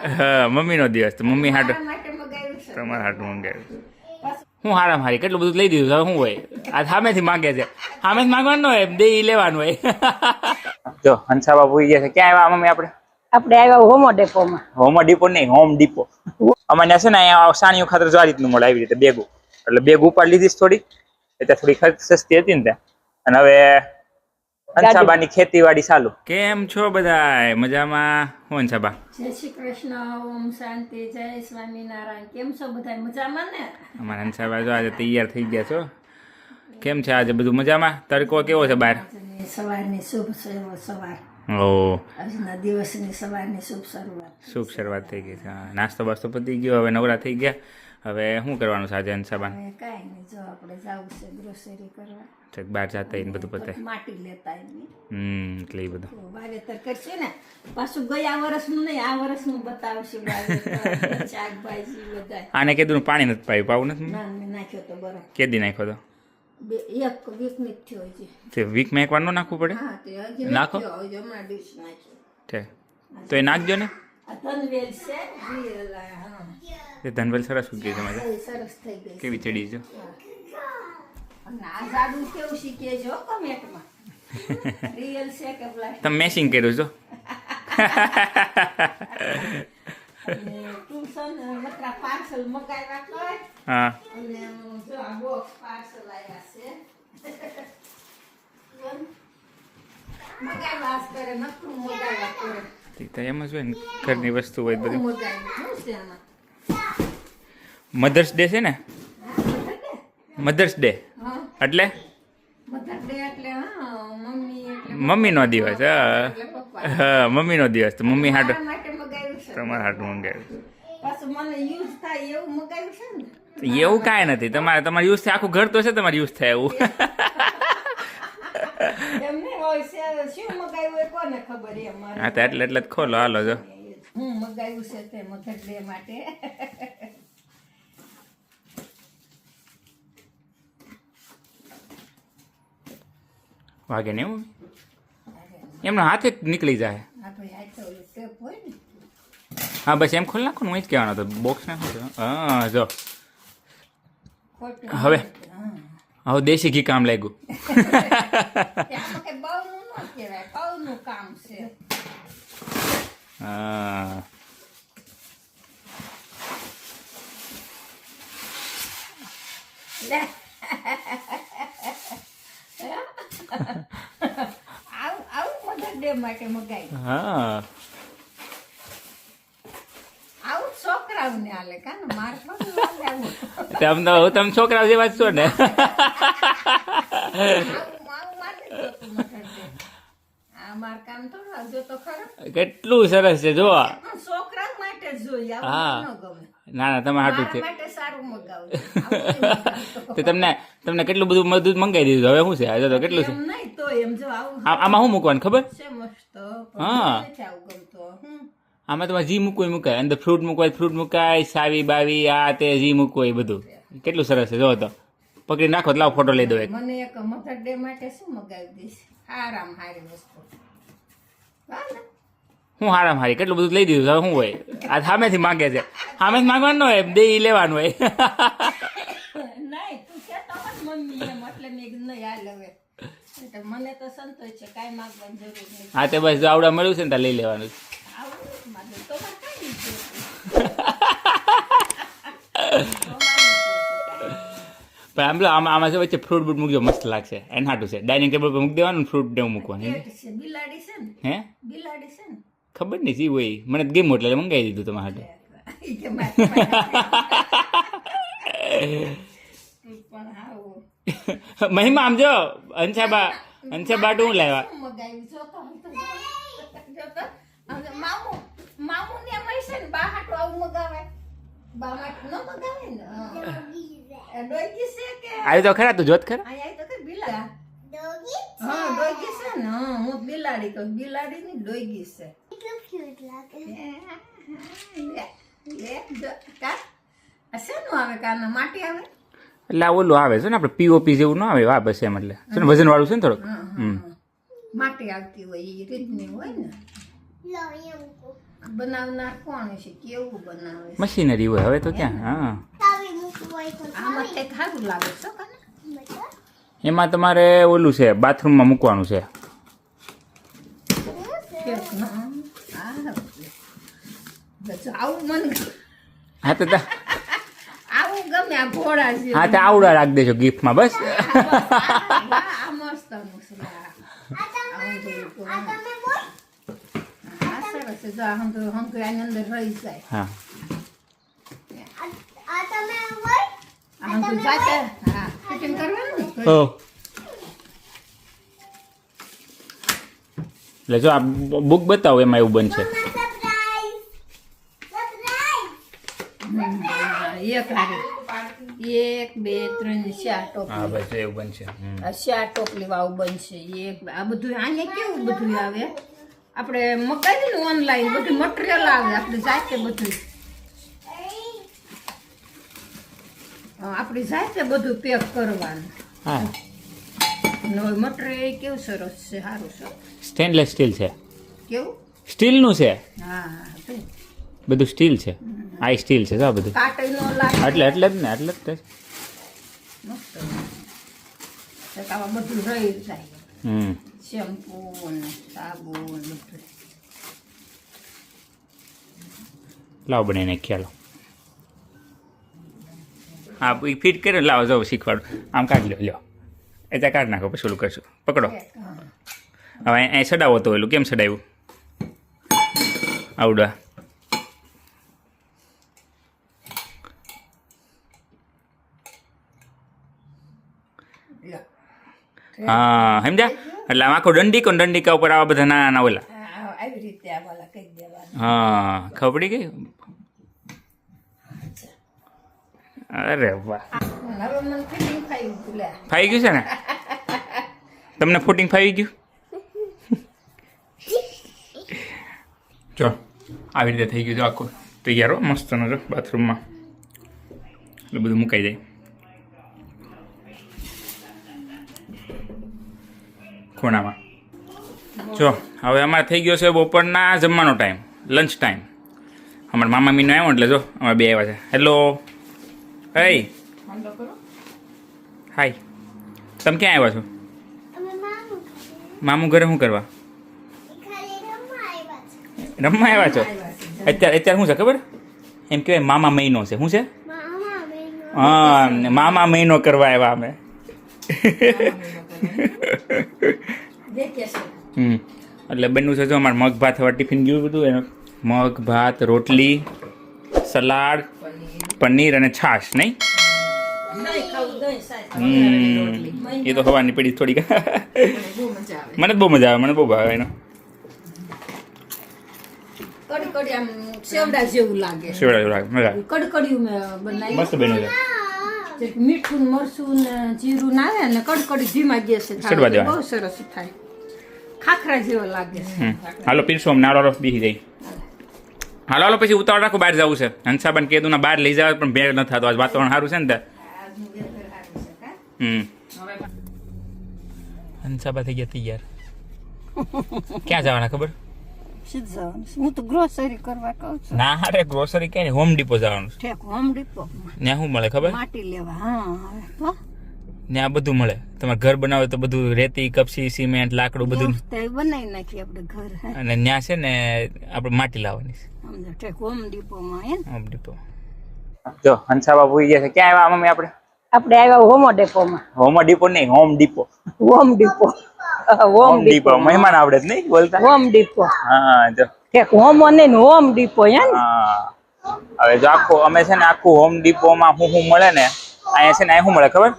હા મમ્મીનો દિવસ તો મમ્મી હાટું મારા માટે મગાવ્યું છે. તમારા હાટું મંગાવ્યું. હું હારામ હારી કેટલું બધું લઈ દીધું હવે શું હોય આ સામેથી માંગે છે સામેથી માંગવાનું હોય દે લેવાનું હોય. જો હંસા બાબુ ગયા છે ક્યાં આવ્યા મમ્મી આપણે આવ્યા હોમો ડેપોમાં. હોમ ડીપો નહીં હોમ ડીપો. અમારે છે ને અહીંયા સાણીયું ખાતર જો આ રીતનું મળે આવી રીતે બેગું એટલે બેગ ઉપાડ લીધી થોડી એટલે થોડી ખર્ચ સસ્તી હતી ને ત્યાં અને હવે હંસાબાની ખેતીવાડી ચાલુ. કેમ છો બધા મજામાં? હું હંસાબા જય શ્રી કૃષ્ણ, ઓમ શાંતિ, જય સ્વામિનારાયણ. કેમ છો બધા મજામાં ને? અમારા હંસાબા જો આજે તૈયાર થઈ ગયા છો. કેમ છે આજે બધું મજામાં? તડકો કેવો છે બહાર? સવારની શુભ સવાર. ઓ આજના દિવસની સવારની શુભ શરૂઆત. શુભ શરૂઆત થઈ ગઈ છે. નાસ્તો બાસ્તો પતી ગયો હવે નવરા થઈ ગયા. હવે શું કરવાનું છે આજે હંસાબા? કાંઈ નહીં, જો આપણે જવું છે ગ્રોસરી કરવા. બહાર જતા ને બધું પતે માટી લેતા એની. એટલે એ બધું વાવેતર કરશે ને પાછું ગયા વર્ષનું નહીં આ વર્ષનું બતાવશે વાવેતર શાકભાજી બધા. આને કીધું પાણી નથી પાયું પાવું નથી ના મેં નાખ્યો તો બરાબર. કેદી નાખ્યો તો? એક વીક ની થયો છે. તે વીકમાં એકવાર નો નાખવું પડે? હા તે હજી નાખો હમણાં ડીશ નાખ્યો. છે તો એ નાખજો ને. આ ધનવેલ છે રીયલ. હા એ ધનવેલ સરસ ઉગી છે મજા. સરસ થઈ ગઈ કેવી ચડી છે. અને આ જાડું કેવું શીખે જો કમેન્ટમાં. રિયલ છે કે પ્લાસ્ટિક? તમે મેચિંગ કર્યું છો. અને ટ્યુશન મતરા પાર્સલ મગાવ્યા કર. હા અને જો આ બોક્સ પાર્સલ આવ્યા છે. મગાવ્યા કરે નકરું મગાવ્યા કરે. તો એમ જ હોય ને ઘરની વસ્તુ હોય બધી. મગાવ્યું શું છે આમાં? મધર્સ ડે છે ને? મધર્સ ડે એટલે મધર ડે એટલે હા મમ્મી એટલે મમ્મીનો દિવસ. હા મમ્મીનો દિવસ તો મમ્મી હાટું મારા માટે મગાવ્યું છે. તમારા હાટું મંગાવ્યું. પાછું મને યુઝ થાય એવું મગાવ્યું છે ને. એવું કાંઈ નથી. તમારે યુઝ થાય આખું ઘર તો છે તમારે યુઝ થાય એવું. એમને હોય છે શું મગાવ્યું એ કોને ખબર એ મારે. હા તો એટલે જ ખોલો હાલો જો. હું મગાવ્યું છે તે મધર ડે માટે. વાગે ને એવું એમનો હાથે જ નીકળી જાય. હા ભાઈ આ તો ઓલું ટેપ હોય ને. હા બસ એમ ખોલી નાખો ને હું જ કહેવાનો હતો બોક્સ નાખો. હા જો ખોટું હવે હા. હવે દેશી ઘી કામ લાગ્યું. આમાં કઈ બહુનું ન કહેવાય બહુનું કામ છે. હા લે આવું મધર ડે માટે મગાવ્યું. હા આવું છોકરાઓને હાલે કાને મારે થોડું હાલે આવું. તમે છોકરા જેવા જ છો ને. આવું માટે જ જોતું મધર ડે. આ માર કામ થોડું જો તો ખરો. કેટલું સરસ છે જો. છોકરા માટે જ જોઈએ હા. આવું ન ગમે. ના ના તમે હાટું છે. મારા માટે સારું મગાવું. આવું નહીં મગાવતો. તે તમને કેટલું બધું મદદ મંગાવી દીધું હવે શું છે આજે તો કેટલું છે. એમ નહીં તો એમ જો આવું આમાં શું મૂકવાનું ખબર? છે મસ્ત હા. પણ નથી આવું ગમતો. આમાં તમારે જી મૂકવું હોય મુકાય અંદર ફ્રૂટ મૂકવાય ફ્રૂટ મુકાય સાવી બાવી આ તે જી મૂકવું હોય બધું કેટલું સરસ છે જો તો પકડી નાખો લાવ ફોટો લઈ દો એક. મને એક મધર ડે માટે શું મગાવી દઈશ? હારામ હારી વસ્તુ. હા ને? હું હારામ હારી કેટલું બધું લઈ દીધું હવે શું હોય આ સામેથી માંગે છે સામેથી માંગવાનું હોય દે લેવાનું હોય. નહીં તું કહેતો હોત મમ્મી એમ એટલે મેં કીધું નહીં હાલ હવે. એટલે મને તો સંતોષ છે કાંઈ માંગવાની જરૂર નહીં. હા તે બસ જો આવડા મળ્યું છે ને ત્યાં લઈ લેવાનું. આવું નથી માગવું તો મારે કાંઈ નહીં જોતું. પણ આમ લો આમાં છે વચ્ચે ફ્રૂટ બૂટ મૂકજો મસ્ત લાગશે એને હાટું છે ડાઇનિંગ ટેબલ પર મૂકી દેવાનું ફ્રૂટ દેવું મૂકવાનું. પેટ છે બિલાડી છે ને. હે બિલાડી છે ને. ખબર નહીં સી હોય મને ગેમ એટલે મંગાવી દીધું તમારા હાટું. ઈ કે મારે પણ આવું મહિમા આમ જો અંશાબા હું લાવ્યા. શું મગાવ્યું જોતો જોતો મામુ ને મળશે ને બા હાટું આવું મગાવે. બા માટે ન મગાવે ને. ડોગી છે કે આવ્યું તો ખરા તું જોત ખરા. અહીંયા તો કે બિલા હા ડોગી છે ને. હા હું બિલાડી કહું બિલાડી ની ડોગી છે. લે જો કા આ શેનું આવે કાના માટી આવે. એટલે આ ઓલું આવે છે ને આપણે પીઓપી જેવું ન આવે આ બસ એમ એટલે છે ને વજન વાળું છે ને થોડુંક. માટી આવતી હોય એ રીતની હોય ને. બનાવનાર કોણ છે, કેવું બનાવે છે? મશીનરી હોય હવે તો ક્યાં. હા, આમાં કંઈક સારું લાગે છે કાને? એમાં તમારે ઓલું છે, બાથરૂમમાં મૂકવાનું છે. કેક ન આવું મને હા તો આવું ગમે આ ઘોડા છે. હા તો આવડા રાખી દેજો ગિફ્ટમાં બસ. આ મસ્ત મુસલા આવું જોયું તો આ સરસ છે. જો આમ તો આની અંદર રહી જાય. હા આમ તો જાતે હા ફિટિંગ કરવાનું ને. એટલે જો આ બુક બતાવો એમાં એવું બનશે. એક હારી 1 2 3 4 ટોપલી. હા બસ એવું બનશે. આ 4 ટોપલી વાળું બનશે. એક આ બધું અહીંયા કેવું બધું આવે આપણે મગાવી ને ઓનલાઈન બધું મટીરિયલ આવે આપણે જાતે બધું આપણી જાતે બધું પેક કરવાનું. હા મટીરિયલ કેવું સરસ છે, સારું છે. સ્ટેનલેસ સ્ટીલ છે. કેવું સ્ટીલનું છે હા બધું, સ્ટીલ છે. આ સ્ટીલ છે આ બધું. કાટઈ નો લાગે એટલે જ ને એટલે જ તે. મસ્ત છે. આમાં બધું રહી જાય. શેમ્પૂ ને સાબુ ને બધું. લાવ બને ને ખ્યાલ. હા એ ફિટ કરીને લાવો જાઓ શીખવાડું. આમ કાઢી લો, લ્યો એ ત્યાં કાઢી નાખો પછી ઓલું કરશું. પકડો હવે અહીં સડાવો તો એલું કેમ સડાવ્યું આવડા. હા સમજ્યા. એટલે આમ આખો દંડીકો ને દંડીકા ઉપર આવા બધા નાના નાના ઓલા. આવી રીતે આ વાલા કહી દેવાનું. હા ખબર પડી ગઈ. અરે વાહ હવે મને ફિટિંગ ફાવી ગયું. ફાઈ ગયું છે ને તમને? ફૂટિંગ ફાવી ગયું. જો આવી રીતે થઈ ગયું છે આખું તૈયાર. હો મસ્તનો જો બાથરૂમમાં એટલે બધું મુકાઈ જાય ખૂણામાં. જો હવે અમારે થઈ ગયો છે બપોરના જમવાનો ટાઈમ, લંચ ટાઈમ. અમારા મામા મીનો આવ્યો એટલે જો અમારે બે આવ્યા છે. હેલો હે હાય. તમે ક્યાં આવ્યા છો? મામું ઘરે શું કરવા? રમવા આવ્યા છો? અત્યારે શું છે ખબર? એમ કહેવાય મામા મહિનો છે. શું છે? હા મામા મહિનો કરવા આવ્યા અમે. એટલે બન્યું છે જો અમારે મગ ભાત હવે ટિફિન ગયું બધું એનું. મગ ભાત, રોટલી, સલાડ, પનીર અને છાશ. નહીં એ તો હવાની પડી થોડીક. મને બહુ મજા આવે, મને બહુ ભાવે એનો. કડકડી આમ સેવડા જેવું લાગે. સેવડા જેવું લાગે, મજા આવે. કડકડિયું મેં બનાવી. મસ્ત બન્યું છે. મીઠું મરચું ને જીરું નાવે ને કડકડી ધીમા ગેસે સડવા દેવાય. બહુ સરસ થાય. ખાખરા જેવો લાગે છે. હાલો પીરસો અમને. હાલો બીસી જાય. હાલો હાલો પછી ઉતાવળ રાખો, બહાર જવું છે. હંસાબાન કીધું ને બહાર લઈ જવા પણ ભેળ ન થતો. આજ વાતાવરણ સારું છે ને ત્યાં. હંસાબા થઈ ગયા તૈયાર. ક્યાં જવાના ખબર? હું તો ગ્રોસરી કરવા કહું છું. ના અરે ગ્રોસરી ક્યાં નહીં, હોમ ડીપો જવાનું છે. ઠેક હોમ ડીપો ત્યાં શું મળે ખબર? માટી લેવા. હા તો ત્યાં બધું મળે. તમારે ઘર બનાવે તો બધું રેતી, કપસી, સિમેન્ટ, લાકડું બધું બનાવી નાખીએ આપણે ઘર. અને ત્યાં છે ને આપણે માટી લાવવાની છે. સમજો ઠેક હોમ ડીપોમાં હે. Home depot. જો હંસાબા ભૂઈ ગયા છે. ક્યાં આવ્યા મમ્મી આપણે? આપણે આવ્યા હોમો ડેપોમાં. હોમ ડીપો નહીં, home depot. Home depot. Home depot મહેમાન આવડે જ નહીં બોલતા. Home depot. હા જો ઠેક હોમો નહીં હોમ ડીપો હે. હા હવે જો આખું અમે છે ને આખું હોમ ડીપોમાં શું મળે ને અહીંયા છે ને અહીંયા શું મળે ખબર?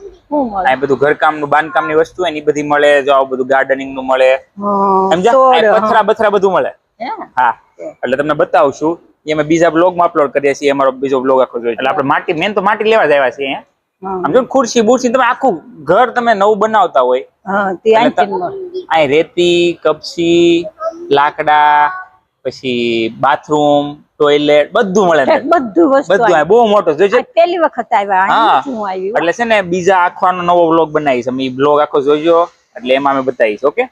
આ બધું ઘરકામનું બાંધકામની વસ્તુ હોય ને એ બધી મળે. જો આવું બધું ગાર્ડનિંગ નું મળે. સમજ્યા? પથરા બથરા બધું મળે. હા એટલે તમને બતાવશું. અમે બીજા બ્લોગમાં અપલોડ કરીએ છીએ. અમારો બીજો બ્લોગ આખો જોઈએ. એટલે આપણે માટી મેન તો માટી લેવા જ આવ્યા છીએ. આમ જો ખુરશી બુરશી તમે આખું ઘર તમે નવું બનાવતા હોય અહીં રેતી, કપસી, લાકડા, પછી બાથરૂમ, ટોયલેટ બધું મળે. બધું બહુ મોટો જોઈજો. પહેલી વખત આવ્યા. એટલે છે ને બીજા આખવાનો નવો બ્લોગ બનાવીશ. અમે બ્લોગ આખો જોઈજો એટલે એમાં અમે બતાવીશ. ઓકે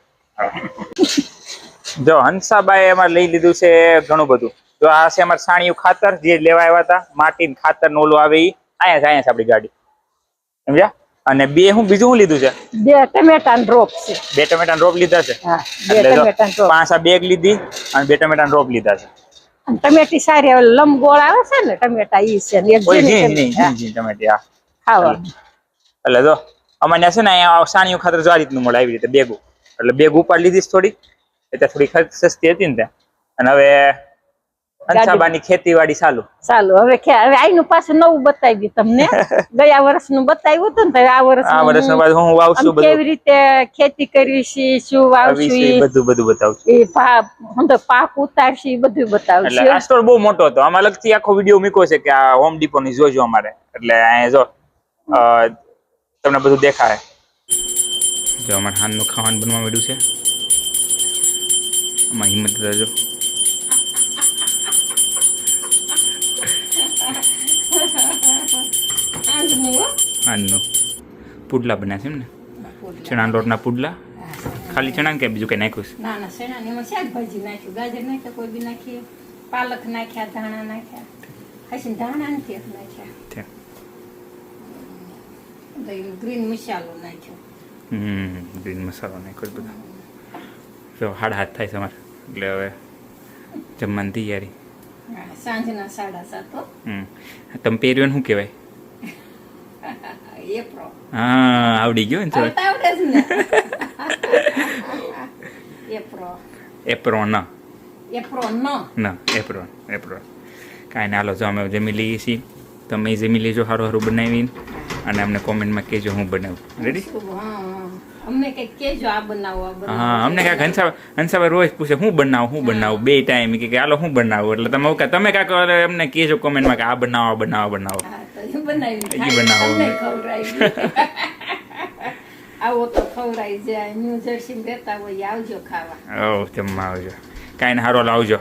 જો હંસાબાઈ એમાં લઈ લીધું છે ઘણું બધું. જો આ છે અમારે સાણિયું ખાતર જે લેવા આવ્યા હતા, માટીન ખાતર નું ઓલું આવે ઈ અહીંયા છે આપણી ગાડી, સમજ્યા? અને બે બીજું શું લીધું છે? 2 ટમેટાના ડ્રોપ છે. 2 ટમેટાના રોપ લીધા છે. હા, 2 એટલે જો ટમેટાના ડ્રોપ. 5 આ બેગ લીધી અને 2 ટમેટાના રોપ લીધા છે. અને ટમેટી સારી આવે, લંબગોળ આવે છે ને ટમેટા ઈ છે ને એક કોઈ ઝીણી ઝીણી ટમેટી આ ખાવા. એટલે જો અમારે છે ને અહીંયા સાણિયું ખાતર જો આ રીતનું મળે, આવી રીતે બેગું. એટલે બેગ ઉપાડ લીધી છે થોડી, એટલે થોડી સસ્તી હતી ને ત્યાં. અને હવે હંસાબાની ખેતીવાડી ચાલુ. હવે આઈનું પાછું નવું બતાવી તમને. ગયા વર્ષનું બતાવ્યું હતું ને, તો આ વર્ષનો બાદ હું વાવશું બધું, કેવી રીતે ખેતી કરવી છે, શું વાવશું, બધું બતાવું. એ પાક ઉતારશી, બધું બતાવશું. એટલે આ સ્ટોર બહુ મોટો હતો, આમાં અલગથી આખો વિડીયો મૂક્યો છે કે આ હોમ ડીપો ની જોજો અમારે. એટલે અહીંયા જો તમને બધું દેખાય. જો અમારે હાનનું ખાવાનું બનવા માંડ્યું છે. આમાં હિંમત રહેજો. હાનનું પુડલા બન્યા છે એમ ને? ચણા લોટના પુડલા. ખાલી ચણા કે બીજું કઈ નાખ્યું છે? ના ના, ચણા ને એમાં શાકભાજી નાખ્યું, ગાજર નાખ્યા, કોઈ બી નાખીએ, પાલક નાખ્યા, ધાણા નાખ્યા, હસી ધાણા નથી નાખ્યા, ગ્રીન મસાલો નાખ્યો. ગ્રીન મસાલો નાખ્યો બધો. જો 7:30 થાય છે અમારે, એટલે હવે જમવાની તૈયારી. સાંજના 7:30. તમે પહેર્યું શું કહેવાય? એપ્રો. હા, આવડી ગયો ને? આવડે જ ને. એપ્રો. એપ્રોન. એપ્રો. કાંઈ ના, હાલો જો અમે જમી લઈએ છીએ. તમે જમી લેજો સારું બનાવીને, અને અમને કોમેન્ટમાં કહેજો હું બનાવું. રેડી? અમને કઈક કેજો આ બનાવો. હા, અમને કાંઈક હંસાભાઈ રોજ પૂછે હું બનાવું બે ટાઈમ કે હાલો હું બનાવું. એટલે તમે કાંઈક અમને કહેજો કોમેન્ટમાં કે આ બનાવો. બનાવો. આવો તો ખવડાવી જાય. ન્યૂ જર્સી રહેતા હોય આવજો ખાવા. જમવા આવજો. કાંઈ ના, હારો આવજો.